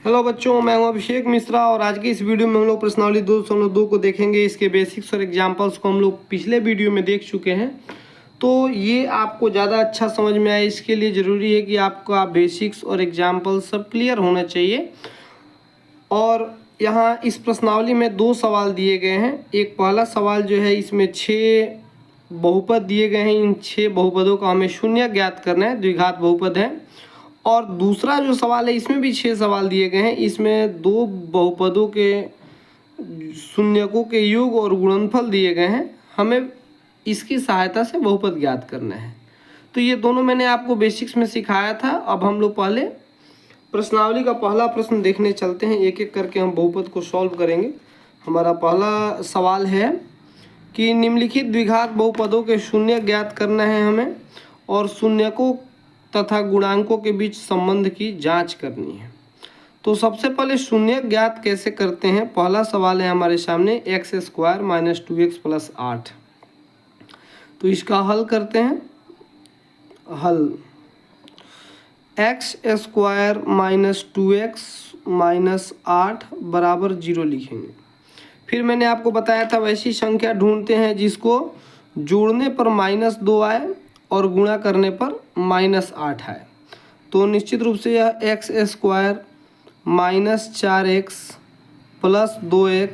Hello बच्चों, मैं हूं अभिषेक मिश्रा और आज की इस वीडियो में हम लोग प्रश्नावली 202 को देखेंगे। इसके बेसिक्स और एग्जांपल्स को हम लोग पिछले वीडियो में देख चुके हैं, तो ये आपको ज़्यादा अच्छा समझ में आए इसके लिए ज़रूरी है कि आपका बेसिक्स और एग्जाम्पल सब क्लियर होना चाहिए। और यहाँ इस प्रश्नावली में 2 सवाल दिए गए हैं। एक पहला सवाल जो है, इसमें 6 बहुपद दिए गए हैं। इन 6 बहुपदों का हमें शून्य ज्ञात करना है, द्विघात बहुपद है। और दूसरा जो सवाल है, इसमें भी 6 सवाल दिए गए हैं। इसमें 2 बहुपदों के शून्यकों के योग और गुणनफल दिए गए हैं। हमें इसकी सहायता से बहुपद ज्ञात करना है। तो ये दोनों मैंने आपको बेसिक्स में सिखाया था। अब हम लोग पहले प्रश्नावली का पहला प्रश्न देखने चलते हैं। एक एक करके हम बहुपद को सॉल्व करेंगे। हमारा पहला सवाल है कि निम्नलिखित द्विघात बहुपदों के शून्य ज्ञात करना है हमें, और शून्यकों तथा गुणांकों के बीच संबंध की जांच करनी है। तो सबसे पहले शून्य ज्ञात कैसे करते हैं। पहला सवाल है हमारे सामने x² - 2x + 8। तो इसका हल करते हैं। हल x² - 2x - 8 = 0 लिखेंगे। फिर मैंने आपको बताया था वैसी संख्या ढूंढते हैं जिसको जोड़ने पर -2 आए और गुणा करने पर -8 आए। तो निश्चित रूप से यह x² - 4x + 2x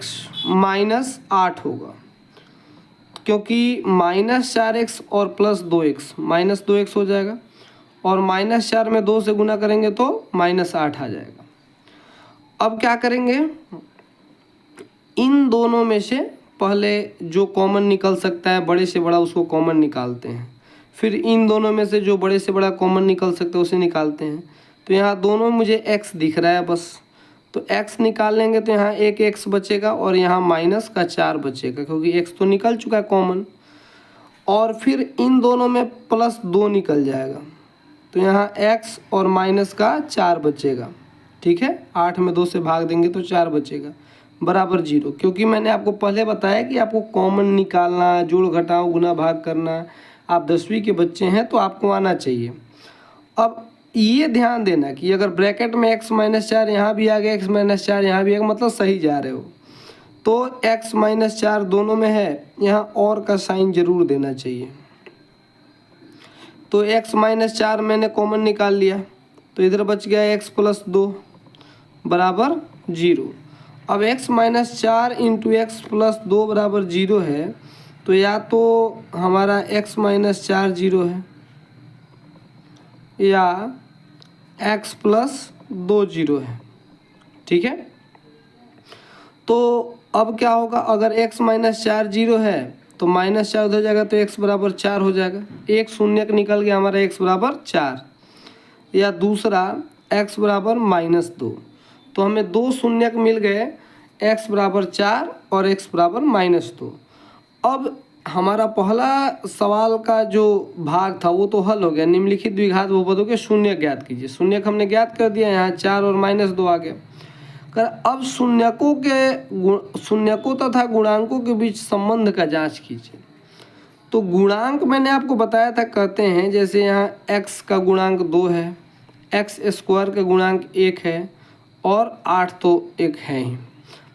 - 8 होगा, क्योंकि -4x और +2x -2x हो जाएगा, और -4 में 2 से गुना करेंगे तो -8 आ जाएगा। अब क्या करेंगे, इन दोनों में से पहले जो कॉमन निकल सकता है, बड़े से बड़ा उसको कॉमन निकालते हैं। फिर इन दोनों में से जो बड़े से बड़ा कॉमन निकल सकता है उसे निकालते हैं। तो यहाँ दोनों मुझे x दिख रहा है बस, तो x निकाल लेंगे तो यहाँ एक x बचेगा और यहाँ -4 बचेगा, क्योंकि x तो निकल चुका है कॉमन। और फिर इन दोनों में +2 निकल जाएगा, तो यहाँ x और -4 बचेगा। ठीक है, 8 में 2 से भाग देंगे तो 4 बचेगा, बराबर 0। क्योंकि मैंने आपको पहले बताया कि आपको कॉमन निकालना, जोड़ घटाव गुना भाग करना, आप 10वीं के बच्चे हैं तो आपको आना चाहिए। अब ये ध्यान देना कि अगर ब्रैकेट में x - 4 यहाँ भी आ गया, x - 4 यहाँ भी आ गया, मतलब सही जा रहे हो। तो x - 4 दोनों में है, यहाँ और का साइन जरूर देना चाहिए। तो x - 4 मैंने कॉमन निकाल लिया, तो इधर बच गया x + 2 = 0। अब x - 4 × x + 2 = 0 है, तो या तो हमारा x - 4 0 है या x + 2 0 है। ठीक है, तो अब क्या होगा, अगर x - 4 0 है तो -4 उधर जाएगा तो x = 4 हो जाएगा। एक शून्यक निकल गया हमारा, x = 4। या दूसरा x = -2। तो हमें 2 शून्यक मिल गए, x = 4 और x = -2। अब हमारा पहला सवाल का जो भाग था वो तो हल हो गया। निम्नलिखित द्विघात बहुपदों के शून्य ज्ञात कीजिए। शून्यक हमने ज्ञात कर दिया, यहाँ 4 और -2 आ गया। अब शून्यकों तथा गुणांकों के बीच संबंध का जांच कीजिए। तो गुणांक मैंने आपको बताया था, कहते हैं जैसे यहाँ x का गुणांक 2 है, x² का गुणांक 1 है, और 8 तो 1 है ही।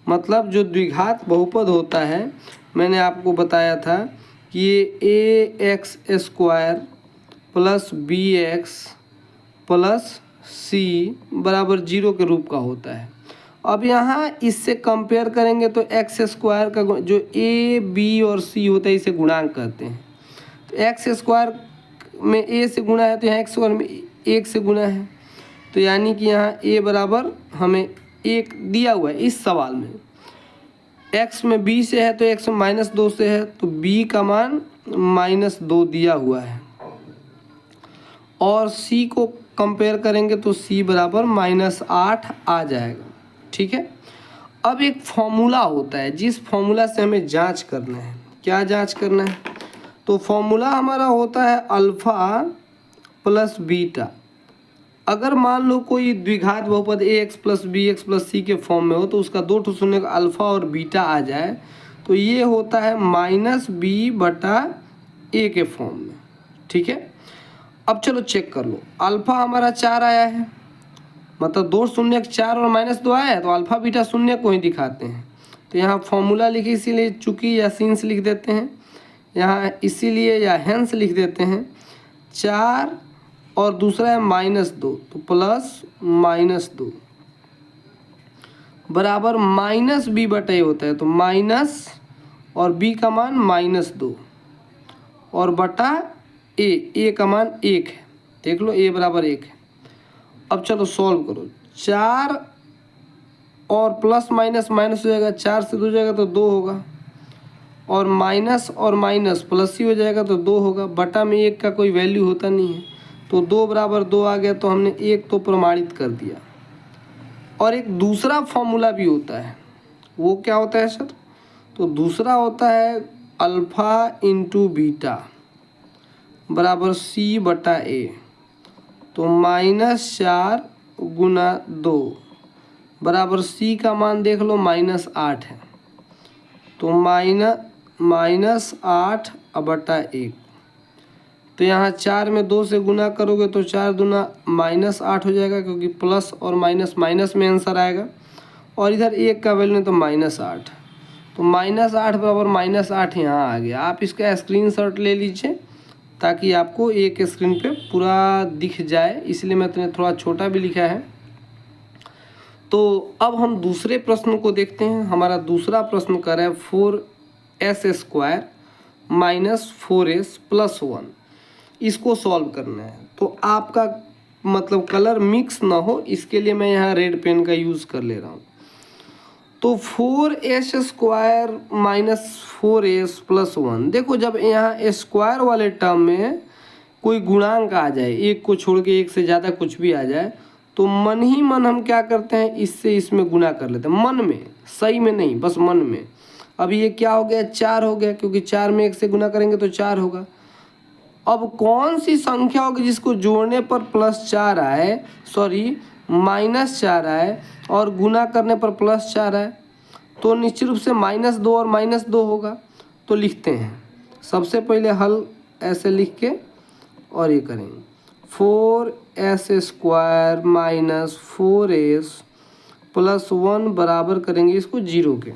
मतलब जो द्विघात बहुपद होता है, मैंने आपको बताया था कि ये ax² + bx + c = 0 के रूप का होता है। अब यहाँ इससे कंपेयर करेंगे तो x² का जो a, b और c होता है इसे गुणांक कहते हैं। तो x² में a से गुणा है, तो यहाँ x² में 1 से गुणा है, तो यानी कि यहाँ a बराबर हमें 1 दिया हुआ है इस सवाल में। x में b से है तो x में -2 से है, तो b का मान -2 दिया हुआ है। और c को कंपेयर करेंगे तो c बराबर -8 आ जाएगा। ठीक है, अब एक फॉर्मूला होता है जिस फॉर्मूला से हमें जांच करना है। क्या जांच करना है, तो फॉर्मूला हमारा होता है अल्फ़ा + बीटा। अगर मान लो कोई द्विघात बहुपद ax + bx + c के फॉर्म में हो, तो उसका 2 शून्य का अल्फ़ा और बीटा आ जाए, तो ये होता है -b/a के फॉर्म में। ठीक है, अब चलो चेक कर लो। अल्फ़ा हमारा 4 आया है, मतलब 2 शून्य 4 और -2 आया है तो अल्फा बीटा शून्य को ही दिखाते हैं। तो यहाँ फॉर्मूला लिखे इसीलिए चूंकि या सिंस लिख देते हैं, यहाँ इसीलिए या हेंस लिख देते हैं। 4 और दूसरा है -2 तो +-2 बराबर -b बटा ए होता है। तो माइनस और b का मान -2 और बटा ए का मान 1 है। देख लो a बराबर 1 है। अब चलो सॉल्व करो। 4 और प्लस माइनस माइनस हो जाएगा, 4 से 2 जाएगा तो 2 होगा, और माइनस और माइनस प्लस ही हो जाएगा तो 2 होगा। बटा में 1 का कोई वैल्यू होता नहीं है तो 2 बराबर 2 आ गया। तो हमने 1 तो प्रमाणित कर दिया। और एक दूसरा फॉर्मूला भी होता है, वो क्या होता है सर? तो दूसरा होता है अल्फ़ा इंटू बीटा बराबर c बटा ए। तो -4 गुना 2 बराबर c का मान देख लो -8 है। तो -8 बटा 1। तो यहाँ 4 में 2 से गुना करोगे तो 4 दूना -8 हो जाएगा, क्योंकि प्लस और माइनस माइनस में आंसर आएगा। और इधर 1 का वैल्यू तो -8। तो -8 बराबर -8 यहाँ आ गया। आप इसका स्क्रीनशॉट ले लीजिए ताकि आपको एक स्क्रीन पे पूरा दिख जाए, इसलिए मैंने थोड़ा छोटा भी लिखा है। तो अब हम दूसरे प्रश्न को देखते हैं। हमारा दूसरा प्रश्न कर रहा है 4s² - 4s + 1, इसको सॉल्व करना है। तो आपका मतलब कलर मिक्स ना हो, इसके लिए मैं यहाँ रेड पेन का यूज़ कर ले रहा हूँ। तो 4s² - 4s + 1, देखो जब यहाँ स्क्वायर वाले टर्म में कोई गुणांक आ जाए, एक को छोड़ के एक से ज़्यादा कुछ भी आ जाए, तो मन ही मन हम क्या करते हैं, इससे इसमें गुना कर लेते हैं। मन में, सही में नहीं, बस मन में। अब ये क्या हो गया, 4 हो गया, क्योंकि 4 में 1 से गुना करेंगे तो 4 होगा। अब कौन सी संख्या होगी जिसको जोड़ने पर +4 आए, सॉरी -4 आए, और गुना करने पर +4 आए? तो निश्चित रूप से -2 और -2 होगा। तो लिखते हैं, सबसे पहले हल ऐसे लिख के और ये करेंगे 4s² - 4s + 1 बराबर करेंगे इसको 0 के।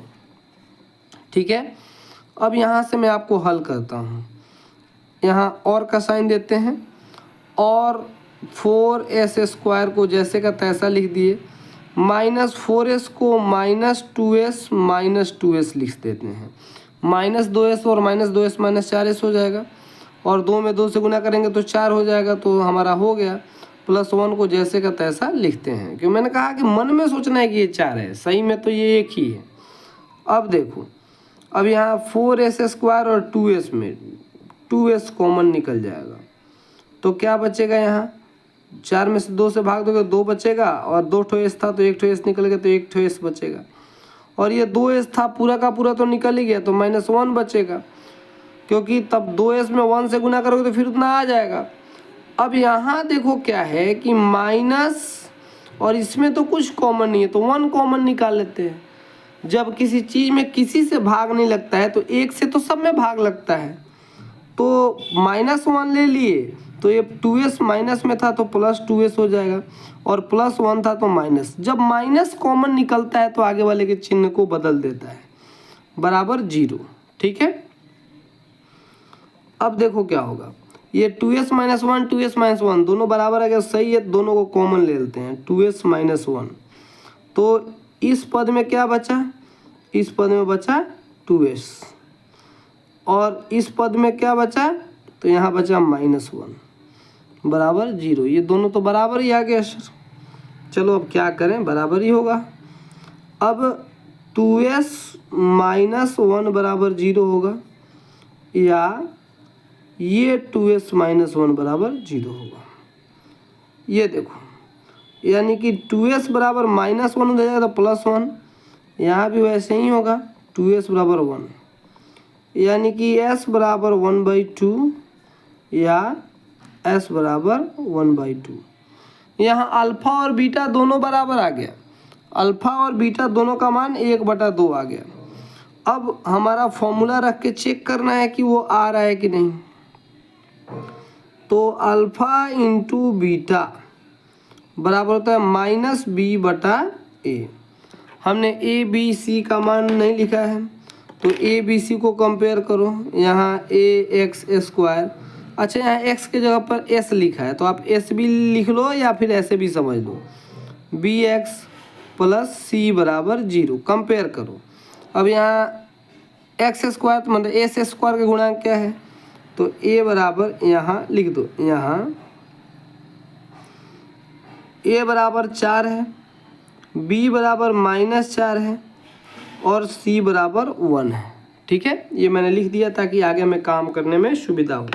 ठीक है। अब यहाँ से मैं आपको हल करता हूँ। यहाँ और का साइन देते हैं और 4s² को जैसे का तैसा लिख दिए, -4s को -2s - 2s लिख देते हैं। -2s और -2s -4s हो जाएगा, और 2 में 2 से गुना करेंगे तो 4 हो जाएगा। तो हमारा हो गया। +1 को जैसे का तैसा लिखते हैं, क्योंकि मैंने कहा कि मन में सोचना है कि ये 4 है, सही में तो ये 1 ही है। अब देखो, अब यहाँ 4s² और 2s में 2s कॉमन निकल जाएगा, तो क्या बचेगा? यहाँ 4 में से 2 से भाग दोगे 2 बचेगा, और 2 ठो s था तो 1 ठो s निकल गया, तो 1 ठो s बचेगा। और ये 2s था पूरा का पूरा तो निकल ही गया, तो -1 बचेगा, क्योंकि तब 2s में 1 से गुना करोगे तो फिर उतना आ जाएगा। अब यहाँ देखो क्या है कि माइनस, और इसमें तो कुछ कॉमन नहीं है, तो 1 कॉमन निकाल लेते हैं। जब किसी चीज़ में किसी से भाग नहीं लगता है तो 1 से तो सब में भाग लगता है। तो -1 ले लिए, तो ये 2s माइनस में था तो +2s हो जाएगा, और +1 था तो माइनस। जब माइनस कॉमन निकलता है तो आगे वाले के चिन्ह को बदल देता है, बराबर 0। ठीक है। अब देखो क्या होगा, ये 2s - 1 2s - 1 दोनों बराबर आ गया, सही है। दोनों को कॉमन ले लेते हैं, 2s - 1। तो इस पद में क्या बचा, इस पद में बचा 2s, और इस पद में क्या बचा, तो यहाँ बचा -1 बराबर 0। ये दोनों तो बराबर ही आ गया सर। चलो अब क्या करें, बराबर ही होगा। अब 2s - 1 बराबर 0 होगा, या ये 2s - 1 बराबर 0 होगा। ये देखो, यानी कि 2s बराबर -1 हो जाएगा तो +1, यहाँ भी वैसे ही होगा, 2s बराबर 1, यानी कि s बराबर 1/2 या s बराबर 1/2। यहाँ अल्फ़ा और बीटा दोनों बराबर आ गया, अल्फ़ा और बीटा दोनों का मान 1/2 आ गया। अब हमारा फॉर्मूला रख के चेक करना है कि वो आ रहा है कि नहीं। तो अल्फ़ा इंटू बीटा बराबर होता है माइनस बी बटा ए। हमने ए बी सी का मान नहीं लिखा है, तो ए बी सी को कंपेयर करो। यहाँ ए एक्स स्क्वायर, अच्छा यहाँ एक्स के जगह पर एस लिखा है तो आप एस भी लिख लो या फिर ऐसे भी समझ लो, बी एक्स प्लस सी बराबर 0। कंपेयर करो। अब यहाँ एक्स स्क्वायर तो मतलब एस स्क्वायर का गुणांक क्या है, तो ए बराबर यहाँ लिख दो, यहाँ ए बराबर 4 है, बी बराबर -4 है और सी बराबर 1 है। ठीक है, ये मैंने लिख दिया ताकि आगे में काम करने में सुविधा हो।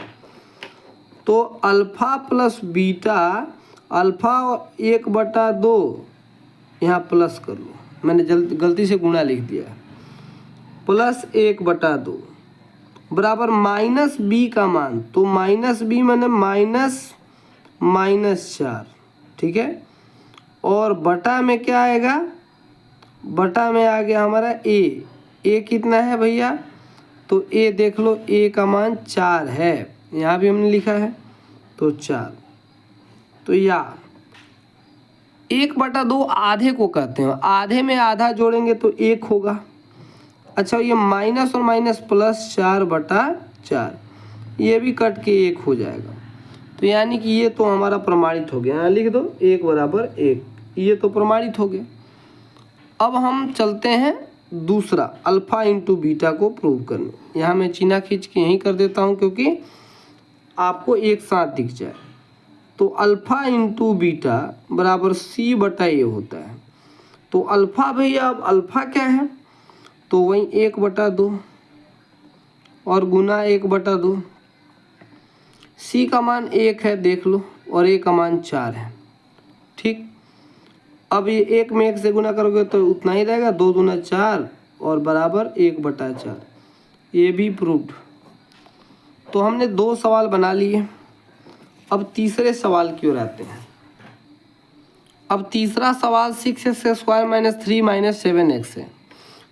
तो अल्फ़ा प्लस बीटा, अल्फ़ा 1/2 यहाँ प्लस कर लो, मैंने गलती से गुणा लिख दिया, प्लस 1/2 बराबर माइनस बी का मान, तो माइनस बी मैंने -4। ठीक है, और बटा में क्या आएगा, बटा में आ गया हमारा ए कितना है भैया, तो ए देख लो, ए का मान 4 है, यहाँ भी हमने लिखा है तो 4। तो या 1/2 आधे को कहते हैं, आधे में आधा जोड़ेंगे तो 1 होगा। अच्छा ये माइनस और माइनस प्लस 4/4, ये भी कट के 1 हो जाएगा। तो यानी कि ये तो हमारा प्रमाणित हो गया, यहाँ लिख दो 1 बराबर 1, ये तो प्रमाणित हो गया। अब हम चलते हैं दूसरा अल्फ़ा इंटू बीटा को प्रूव करने। यहाँ मैं चिन्ह खींच के यहीं कर देता हूँ क्योंकि आपको एक साथ दिख जाए। तो अल्फ़ा इंटू बीटा बराबर सी बटा ए होता है। तो अल्फ़ा भैया, अब अल्फ़ा क्या है, तो वही 1/2 और गुना 1/2। सी का मान 1 है देख लो, और ए का मान 4 है। ठीक, अब ये 1 में 1 से गुना करोगे तो उतना ही रहेगा, 2 दूना 4 और बराबर 1/4। ये भी प्रूव्ड। तो हमने 2 सवाल बना लिए। अब तीसरे सवाल की ओर आते हैं। अब तीसरा सवाल 6x² - 3 - 7x है।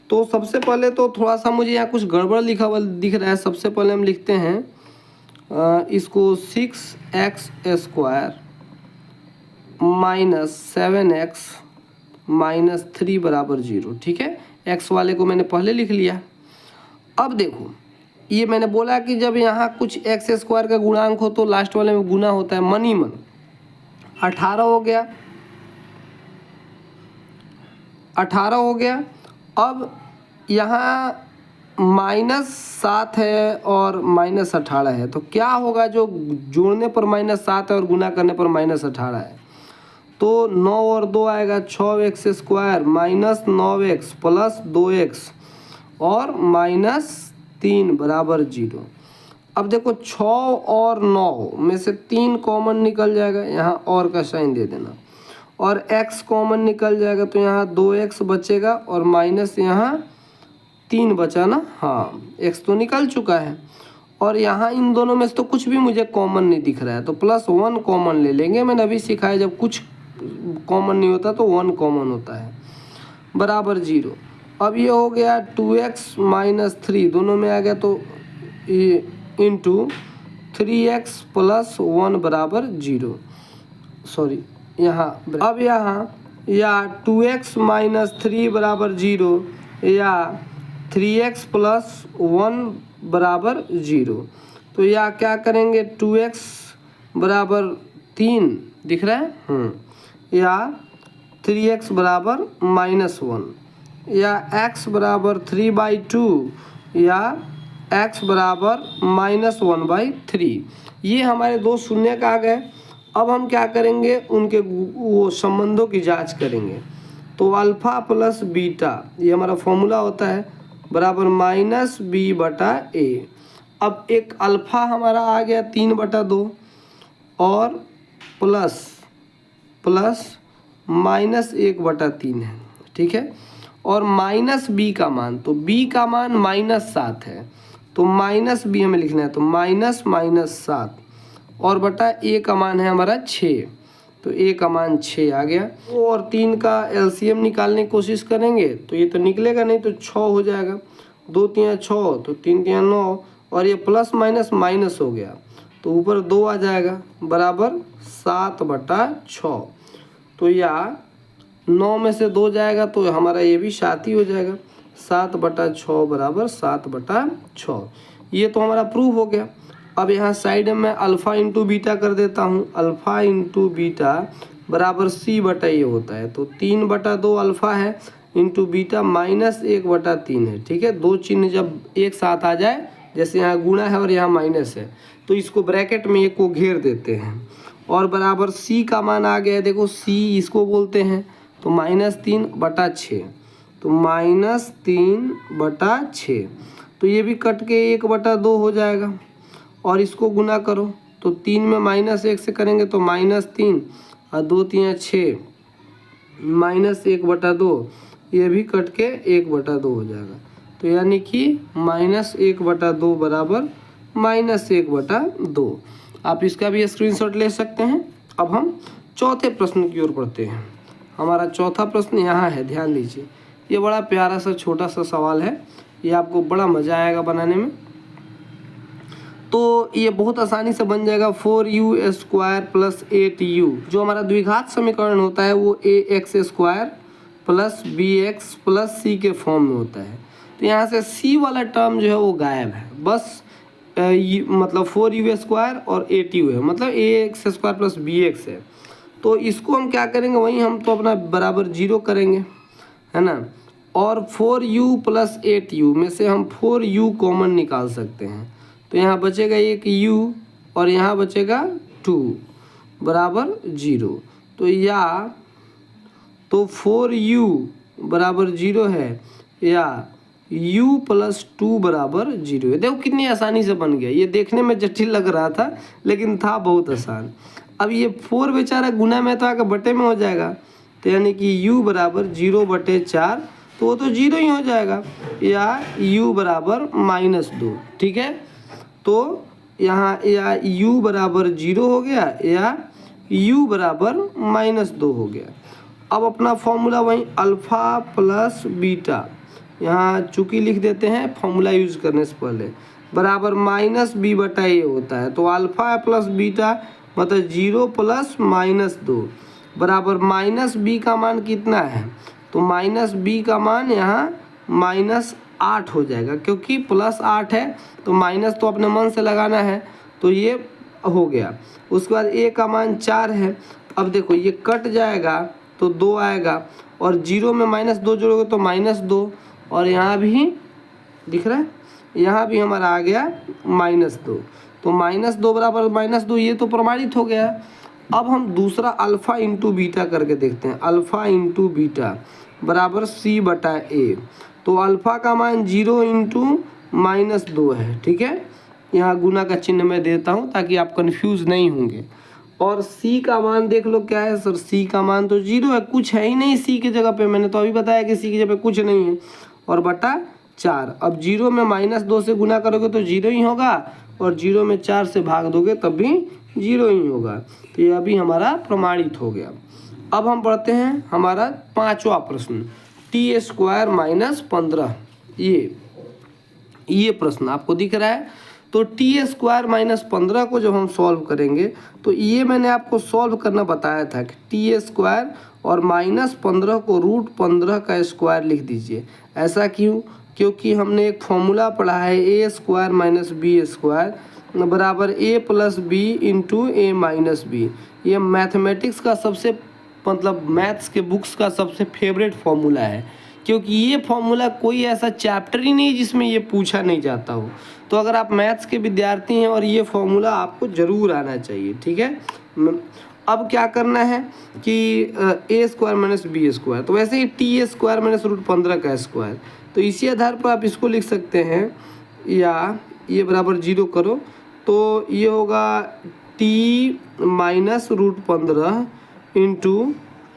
तो सबसे पहले तो थोड़ा सा मुझे यहाँ कुछ गड़बड़ लिखा हुआ दिख रहा है। सबसे पहले हम लिखते हैं इसको 6x² - 7x - 3 बराबर 0। ठीक है, x वाले को मैंने पहले लिख लिया। अब देखो, ये मैंने बोला कि जब यहाँ कुछ x² का गुणांक हो तो लास्ट वाले में गुना होता है, मनी मन। 18 हो गया, 18 हो गया। अब यहाँ -7 है और -18 है, तो क्या होगा, जो जोड़ने पर -7 है और गुना करने पर -18 है, तो 9 और 2 आएगा, 6x² - 9x प्लस 2x और -3 बराबर 0। अब देखो 6 और 9 में से 3 कॉमन निकल जाएगा, यहाँ और का साइन दे देना, और x कॉमन निकल जाएगा तो यहाँ 2x बचेगा और माइनस यहाँ 3 बचा ना, हाँ x तो निकल चुका है। और यहाँ इन दोनों में से तो कुछ भी मुझे कॉमन नहीं दिख रहा है, तो +1 कॉमन ले लेंगे। मैंने अभी सिखाया जब कुछ कॉमन नहीं होता तो 1 कॉमन होता है, बराबर 0। अब ये हो गया 2x - 3, दोनों में आ गया तो इंटू 3x + 1 बराबर 0। सॉरी, यहाँ अब यहाँ या 2x - 3 बराबर 0 या 3x + 1 बराबर 0। तो या क्या करेंगे, 2x बराबर 3 दिख रहा है, या 3x बराबर -1, या x बराबर 3/2 या x बराबर -1/3। ये हमारे 2 शून्य का आ गए। अब हम क्या करेंगे, उनके वो संबंधों की जांच करेंगे। तो अल्फ़ा प्लस बीटा, ये हमारा फॉर्मूला होता है, बराबर -b बटा a। अब एक अल्फ़ा हमारा आ गया 3/2 और प्लस -1/3 है। ठीक है, और -b का मान, तो b का मान -7 है, तो -b हमें लिखना है, तो -7 और बटा a का मान है हमारा 6, तो a का मान 6 आ गया। 2 और 3 का LCM निकालने की कोशिश करेंगे तो ये तो निकलेगा नहीं, तो 6 हो जाएगा। 2 3 6, तो 3 3 9, और ये प्लस माइनस हो गया तो ऊपर 2 आ जाएगा, बराबर 7/6। तो या 9 में से 2 जाएगा तो हमारा ये भी 7 ही हो जाएगा। 7/6 बराबर 7/6। ये तो हमारा प्रूव हो गया। अब यहाँ साइड में मैं अल्फ़ा इंटू बीटा कर देता हूँ। अल्फ़ा इंटू बीटा बराबर C/A होता है। तो 3/2 अल्फ़ा है इंटू बीटा -1/3 है। ठीक है, दो चिन्ह जब एक साथ आ जाए, जैसे यहाँ गुणा है और यहाँ माइनस है, तो इसको ब्रैकेट में एक को घेर देते हैं और बराबर C का मान आ गया है। देखो C इसको बोलते हैं, तो -3/6, तो -3/6। तो ये भी कट के 1/2 हो जाएगा और इसको गुना करो तो 3 में -1 से करेंगे तो -3 और 2 3 6 -1/2, ये भी कट के 1/2 हो जाएगा। तो यानी कि -1/2 बराबर -1/2। आप इसका भी स्क्रीनशॉट ले सकते हैं। अब हम चौथे प्रश्न की ओर बढ़ते हैं। हमारा चौथा प्रश्न यहाँ है, ध्यान दीजिए। ये बड़ा प्यारा सा छोटा सा सवाल है, ये आपको बड़ा मज़ा आएगा बनाने में। तो ये बहुत आसानी से बन जाएगा। 4u² + 8u, जो हमारा द्विघात समीकरण होता है वो ax² + bx + c के फॉर्म में होता है। तो यहाँ से c वाला टर्म जो है वो गायब है, बस मतलब 4u² और 8u है, मतलब ax² + bx है। तो इसको हम क्या करेंगे, वहीं हम तो अपना बराबर 0 करेंगे, है ना। और 4u + 8u में से हम 4u कॉमन निकाल सकते हैं। तो यहाँ बचेगा एक u और यहाँ बचेगा 2 बराबर 0। तो या तो 4u बराबर 0 है या u + 2 बराबर 0 है। देखो कितनी आसानी से बन गया। ये देखने में जटिल लग रहा था लेकिन था बहुत आसान। अब ये 4 बेचारा गुना में तो आकर बटे में हो जाएगा, तो यानी कि u बराबर 0/4, तो वो तो 0 ही हो जाएगा। या u बराबर -2। ठीक है, तो यहाँ या u बराबर 0 हो गया या u बराबर -2 हो गया। अब अपना फॉर्मूला वहीं अल्फ़ा प्लस बीटा, यहाँ चूँकि लिख देते हैं फॉर्मूला यूज़ करने से पहले, बराबर -b/a होता है। तो अल्फ़ा प्लस बीटा मतलब 0 + -2 बराबर -b का मान कितना है, तो -b का मान यहाँ -8 हो जाएगा, क्योंकि +8 है तो माइनस तो अपने मन से लगाना है, तो ये हो गया। उसके बाद a का मान 4 है। अब देखो ये कट जाएगा तो 2 आएगा और 0 में -2 जोड़ोगे तो -2, और यहाँ भी दिख रहा है, यहाँ भी हमारा आ गया -2, तो -2 बराबर -2, ये तो प्रमाणित हो गया। अब हम दूसरा अल्फ़ा इंटू बीटा करके देखते हैं। अल्फ़ा इंटू बीटा बराबर C/A। तो अल्फ़ा का मान 0 × -2 है। ठीक है, यहाँ गुना का चिन्ह मैं देता हूँ ताकि आप कंफ्यूज नहीं होंगे। और C का मान देख लो क्या है सर, C का मान तो 0 है, कुछ है ही नहीं C की जगह पे। मैंने तो अभी बताया कि C की जगह पे कुछ नहीं है, और बटा 4। अब 0 में -2 से गुना करोगे तो 0 ही होगा, और 0 में 4 से भाग दोगे तब भी 0 ही होगा। तो ये अभी हमारा प्रमाणित हो गया। अब हम पढ़ते हैं हमारा पांचवा प्रश्न, t² - 15। ये प्रश्न आपको दिख रहा है। तो t² - 15 को जब हम सॉल्व करेंगे तो ये मैंने आपको सॉल्व करना बताया था कि t² और -15 को √15 का स्क्वायर लिख दीजिए। ऐसा क्यों? क्योंकि हमने एक फॉर्मूला पढ़ा है a² - b² बराबर a + b × a - b। ये मैथमेटिक्स का सबसे मतलब मैथ्स के बुक्स का सबसे फेवरेट फॉर्मूला है, क्योंकि ये फॉर्मूला कोई ऐसा चैप्टर ही नहीं जिसमें ये पूछा नहीं जाता हो। तो अगर आप मैथ्स के विद्यार्थी हैं और ये फॉर्मूला आपको ज़रूर आना चाहिए। ठीक है, अब क्या करना है कि a² - b², तो वैसे ही t² - √15 का स्क्वायर, तो इसी आधार पर आप इसको लिख सकते हैं। या ये बराबर 0 करो तो ये होगा t - √15 ×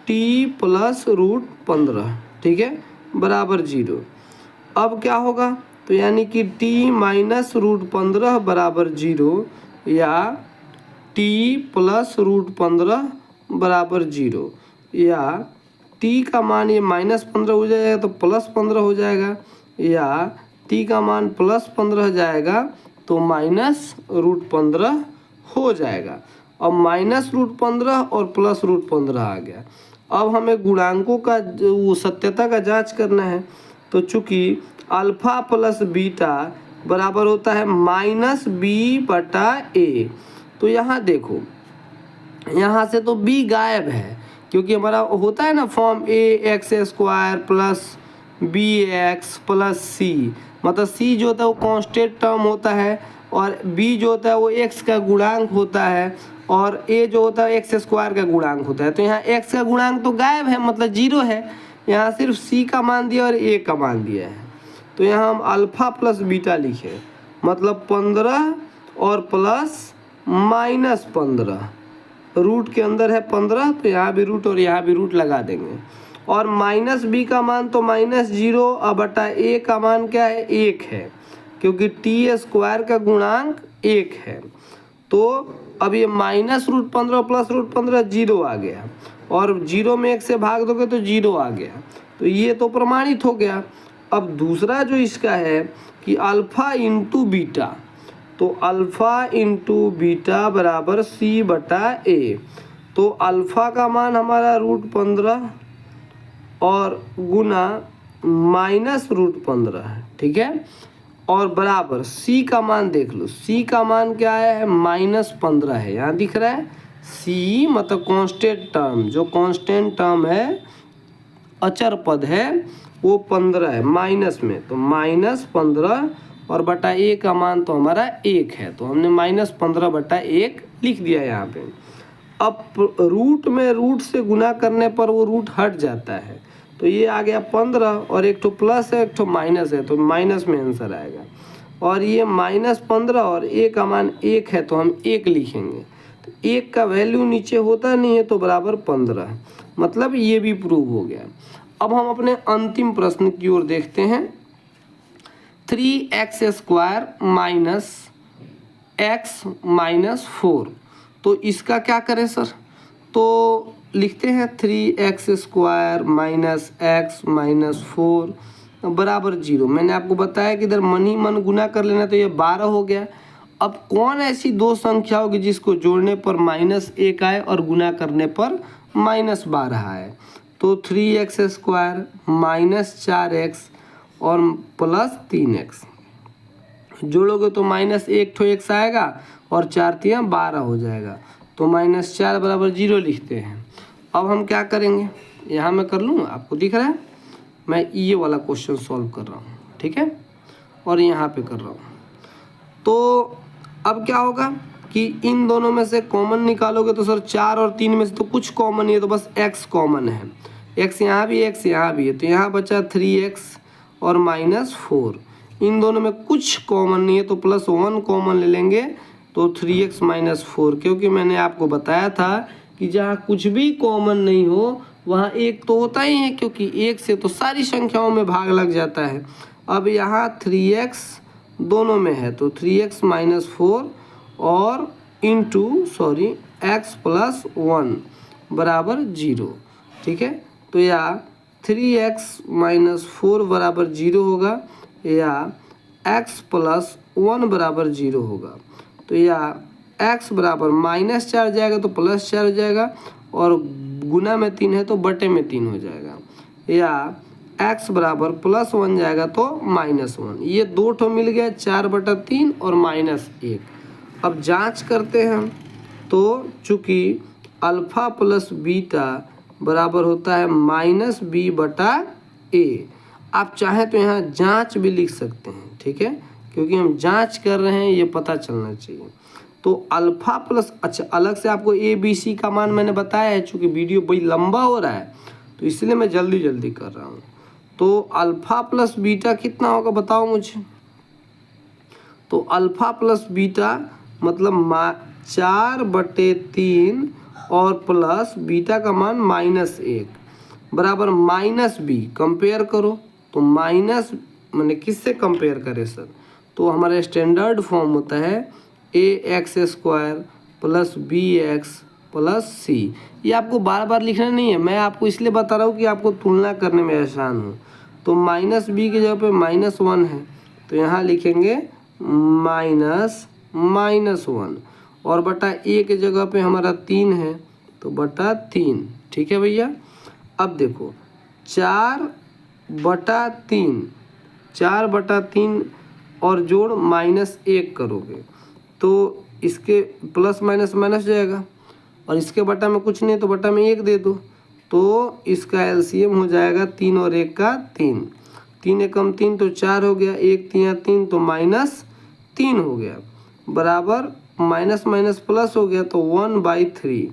t + √15। ठीक है, बराबर 0। अब क्या होगा, तो यानी कि t - √15 बराबर 0 या t + √15 बराबर 0, या t का मान ये -15 हो जाएगा तो +15 हो जाएगा, या t का मान +15 जाएगा तो -√15 हो जाएगा। अब -√15 और +√15 आ गया। अब हमें गुणांकों का वो सत्यता का जांच करना है। तो चूंकि अल्फा प्लस बीटा बराबर होता है -b/a, तो यहाँ देखो, यहाँ से तो b गायब है, क्योंकि हमारा होता है ना form ax² plus bx plus c, मतलब c जो होता है वो कांस्टेंट टर्म होता है और b जो होता है वो x का गुणांक होता है और a जो होता है x² का गुणांक होता है। तो यहाँ x का गुणांक तो गायब है, मतलब 0 है। यहाँ सिर्फ c का मान दिया और a का मान दिया है। तो यहाँ हम अल्फा प्लस बीटा लिखे, मतलब 15 और प्लस -15, रूट के अंदर है 15, तो यहाँ भी रूट और यहाँ भी रूट लगा देंगे। और -b का मान तो -0/a का मान क्या है, 1 है, क्योंकि t² का गुणांक 1 है। तो अब ये -√15 और +√15 0 आ गया, और 0 में 1 से भाग दोगे तो 0 आ गया, तो ये तो प्रमाणित हो गया। अब दूसरा जो इसका है कि अल्फा इंटू बीटा, तो अल्फा इंटू बीटा बराबर c/a। तो अल्फा का मान हमारा √15 और गुना -√15 है, ठीक है, और बराबर c का मान देख लो, c का मान क्या है, -15 है, यहाँ दिख रहा है c, मतलब कांस्टेंट टर्म, जो कांस्टेंट टर्म है, अचर पद है, वो 15 है माइनस में, तो -15 और बटा a का मान तो हमारा 1 है, तो हमने -15/1 लिख दिया यहाँ पे। अब रूट में रूट से गुना करने पर वो रूट हट जाता है, तो ये आ गया 15 और एक तो प्लस है एक तो माइनस है, तो माइनस में आंसर आएगा। और ये -15 और a का मान 1 है, तो हम 1 लिखेंगे। तो 1 का वैल्यू नीचे होता नहीं है, तो बराबर 15, मतलब ये भी प्रूव हो गया। अब हम अपने अंतिम प्रश्न की ओर देखते हैं। 3x² - x - 4, तो इसका क्या करें सर? तो लिखते हैं 3x² - x - 4 बराबर 0। मैंने आपको बताया कि इधर मन ही मन गुना कर लेना, तो ये 12 हो गया। अब कौन ऐसी दो संख्या होगी जिसको जोड़ने पर -1 आए और गुना करने पर -12 आए? तो 3x² -4x और +3x, जोड़ोगे तो -1 ठो x आएगा और 4 × 12 हो जाएगा, तो -4 बराबर 0 लिखते हैं। अब हम क्या करेंगे, यहाँ मैं कर लूँ, आपको दिख रहा है मैं ये वाला क्वेश्चन सॉल्व कर रहा हूँ, ठीक है, और यहाँ पे कर रहा हूँ। तो अब क्या होगा कि इन दोनों में से कॉमन निकालोगे तो सर 4 और 3 में से तो कुछ कॉमन नहीं है, तो बस x कॉमन है, x यहाँ भी x यहाँ भी है, तो यहाँ बचा 3x और -4। इन दोनों में कुछ कॉमन नहीं है, तो +1 कॉमन ले लेंगे, तो 3x - 4, क्योंकि मैंने आपको बताया था कि जहाँ कुछ भी कॉमन नहीं हो वहाँ एक तो होता ही है, क्योंकि एक से तो सारी संख्याओं में भाग लग जाता है। अब यहाँ 3x दोनों में है, तो 3x - 4 और x + 1 बराबर 0, ठीक है। तो या 3x - 4 बराबर 0 होगा, या x + 1 बराबर 0 होगा। तो या x बराबर -4 जाएगा तो +4 हो जाएगा, और गुना में 3 है तो बटे में 3 हो जाएगा, या x बराबर +1 जाएगा तो -1। ये दो ठो मिल गया, 4/3 और -1। अब जांच करते हैं हम, तो चूँकि अल्फ़ा प्लस बीटा बराबर होता है -b/a, आप चाहें तो यहाँ जांच भी लिख सकते हैं, ठीक है, क्योंकि हम जांच कर रहे हैं, ये पता चलना चाहिए। तो अल्फ़ा प्लस, अच्छा अलग से आपको ABC का मान मैंने बताया है, चूँकि वीडियो बड़ी लंबा हो रहा है तो इसलिए मैं जल्दी जल्दी कर रहा हूँ। तो अल्फ़ा प्लस बीटा कितना होगा बताओ मुझे? तो अल्फ़ा प्लस बीटा मतलब 4/3 और प्लस बीटा का मान -1 बराबर -b। कंपेयर करो तो माइनस मैंने किससे कंपेयर करें सर? तो हमारा स्टैंडर्ड फॉर्म होता है ax² + bx + c। ये आपको बार बार लिखना नहीं है, मैं आपको इसलिए बता रहा हूँ कि आपको तुलना करने में आसान हो। तो -b की जगह पे -1 है, तो यहाँ लिखेंगे -1, और बटा ए के जगह पे हमारा 3 है तो बटा 3। ठीक है भैया। अब देखो 4/3, 4/3 और जोड़ -1 करोगे तो इसके प्लस माइनस माइनस जाएगा, और इसके बटा में कुछ नहीं तो बटा में 1 दे दो, तो इसका एलसीएम हो जाएगा 3 और 1 का 3। 3 एकम 3 तो 4 हो गया, 1 3 3 तो -3 हो गया, बराबर माइनस माइनस प्लस हो गया तो 1/3।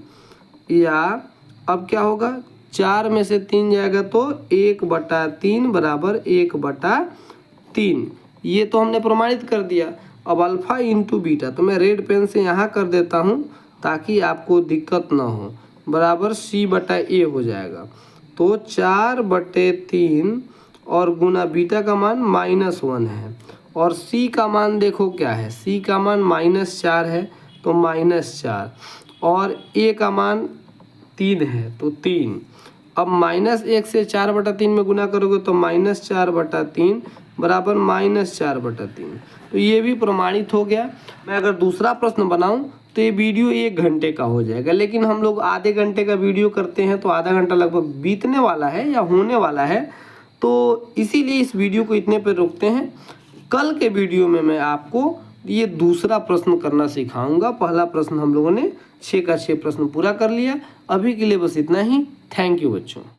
या अब क्या होगा, 4 में से 3 जाएगा तो 1/3 बराबर 1/3। ये तो हमने प्रमाणित कर दिया। अब अल्फा इंटू बीटा तो मैं रेड पेन से यहाँ कर देता हूँ ताकि आपको दिक्कत ना हो, बराबर C/A हो जाएगा। तो 4/3 और गुना बीटा का मान -1 है, और C का मान देखो क्या है, C का मान -4 है तो -4, और A का मान 3 है तो 3। अब -1 से 4/3 में गुना करोगे तो -4/3 बराबर -4/3। तो ये भी प्रमाणित हो गया। मैं अगर दूसरा प्रश्न बनाऊं तो ये वीडियो 1 घंटे का हो जाएगा, लेकिन हम लोग आधे घंटे का वीडियो करते हैं तो आधा घंटा लगभग बीतने वाला है या होने वाला है, तो इसीलिए इस वीडियो को इतने पे रोकते हैं। कल के वीडियो में मैं आपको ये दूसरा प्रश्न करना सिखाऊंगा। पहला प्रश्न हम लोगों ने 6 का 6 प्रश्न पूरा कर लिया। अभी के लिए बस इतना ही। थैंक यू बच्चों।